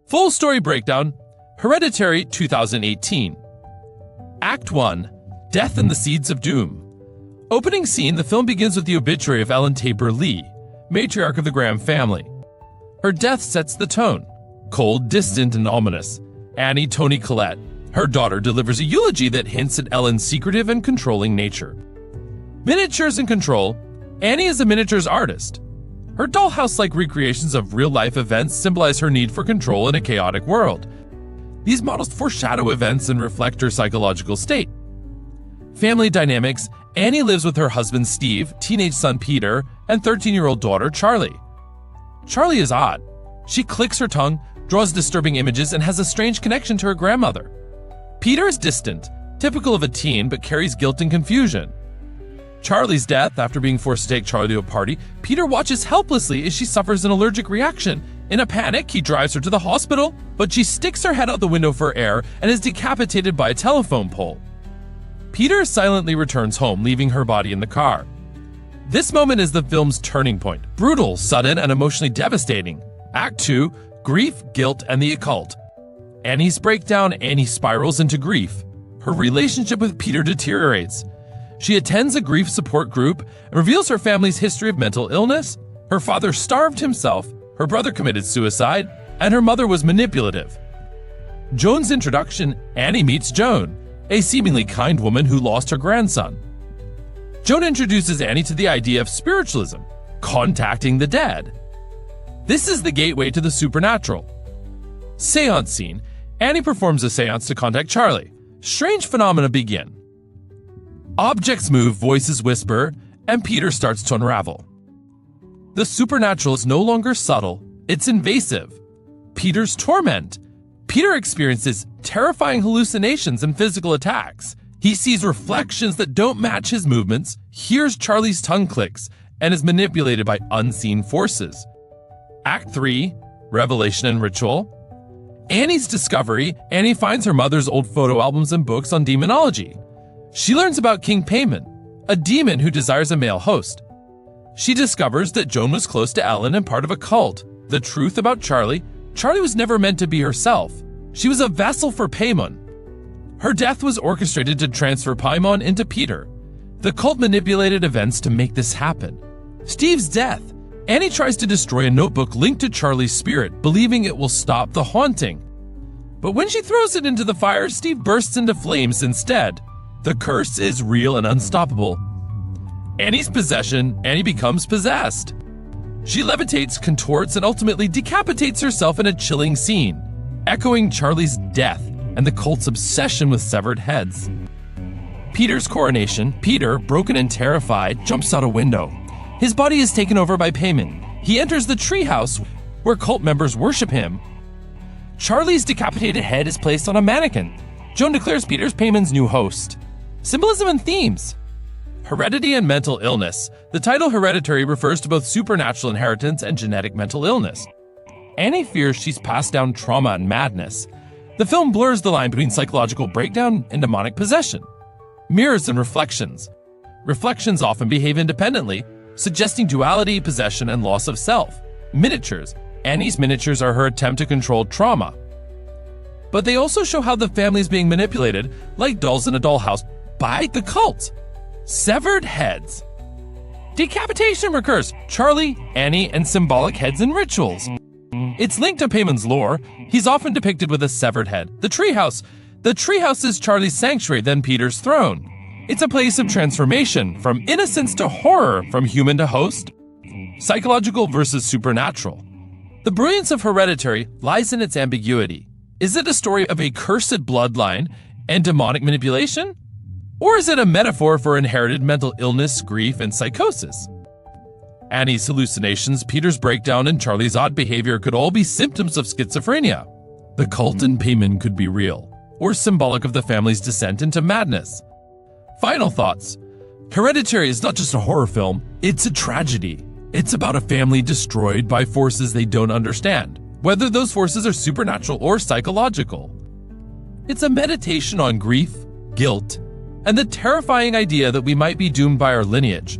Full story breakdown, Hereditary 2018. Act 1, Death and the Seeds of Doom. Opening scene, the film begins with the obituary of Ellen Tabor Lee, matriarch of the Graham family. Her death sets the tone, cold, distant, and ominous. Annie Toni Collette, her daughter, delivers a eulogy that hints at Ellen's secretive and controlling nature. Miniatures and control. Annie is a miniatures artist. Her dollhouse-like recreations of real-life events symbolize her need for control in a chaotic world. These models foreshadow events and reflect her psychological state. Family dynamics. Annie lives with her husband Steve, teenage son Peter, and 13-year-old daughter Charlie. Charlie is odd. She clicks her tongue, draws disturbing images, and has a strange connection to her grandmother. Peter is distant, typical of a teen, but carries guilt and confusion. Charlie's death. After being forced to take Charlie to a party, Peter watches helplessly as she suffers an allergic reaction. In a panic, he drives her to the hospital, but she sticks her head out the window for air and is decapitated by a telephone pole. Peter silently returns home, leaving her body in the car. This moment is the film's turning point. Brutal, sudden, and emotionally devastating. Act 2, Grief, Guilt, and the Occult. Annie's breakdown. Annie spirals into grief. Her relationship with Peter deteriorates. She attends a grief support group and reveals her family's history of mental illness. Her father starved himself, her brother committed suicide, and her mother was manipulative. Joan's introduction. Annie meets Joan, a seemingly kind woman who lost her grandson. Joan introduces Annie to the idea of spiritualism, contacting the dead. This is the gateway to the supernatural. Seance scene. Annie performs a seance to contact Charlie. Strange phenomena begin. Objects move, voices whisper, and Peter starts to unravel. The supernatural is no longer subtle, it's invasive. Peter's torment. Peter experiences terrifying hallucinations and physical attacks. He sees reflections that don't match his movements, hears Charlie's tongue clicks, and is manipulated by unseen forces. Act 3, Revelation and Ritual. Annie's discovery. Annie finds her mother's old photo albums and books on demonology. She learns about King Paimon, a demon who desires a male host. She discovers that Joan was close to Ellen and part of a cult. The truth about Charlie. Charlie was never meant to be herself. She was a vessel for Paimon. Her death was orchestrated to transfer Paimon into Peter. The cult manipulated events to make this happen. Steve's death. Annie tries to destroy a notebook linked to Charlie's spirit, believing it will stop the haunting. But when she throws it into the fire, Steve bursts into flames instead. The curse is real and unstoppable. Annie's possession. Annie becomes possessed. She levitates, contorts, and ultimately decapitates herself in a chilling scene, echoing Charlie's death and the cult's obsession with severed heads. Peter's coronation. Peter, broken and terrified, jumps out a window. His body is taken over by Paimon. He enters the treehouse where cult members worship him. Charlie's decapitated head is placed on a mannequin. Joan declares Peter's Paimon's new host. Symbolism and themes. Heredity and mental illness. The title Hereditary refers to both supernatural inheritance and genetic mental illness. Annie fears she's passed down trauma and madness. The film blurs the line between psychological breakdown and demonic possession. Mirrors and reflections. Reflections often behave independently, suggesting duality, possession, and loss of self. Miniatures. Annie's miniatures are her attempt to control trauma. But they also show how the family is being manipulated, like dolls in a dollhouse, by the cult. Severed heads. Decapitation recurs. Charlie, Annie, and symbolic heads in rituals. It's linked to Paimon's lore. He's often depicted with a severed head. The treehouse. The treehouse is Charlie's sanctuary, then Peter's throne. It's a place of transformation, from innocence to horror, from human to host. Psychological versus supernatural. The brilliance of Hereditary lies in its ambiguity. Is it a story of a cursed bloodline and demonic manipulation? Or is it a metaphor for inherited mental illness, grief, and psychosis? Annie's hallucinations, Peter's breakdown, and Charlie's odd behavior could all be symptoms of schizophrenia. The cult and Paimon could be real, or symbolic of the family's descent into madness. Final thoughts. Hereditary is not just a horror film, it's a tragedy. It's about a family destroyed by forces they don't understand, whether those forces are supernatural or psychological. It's a meditation on grief, guilt, and the terrifying idea that we might be doomed by our lineage.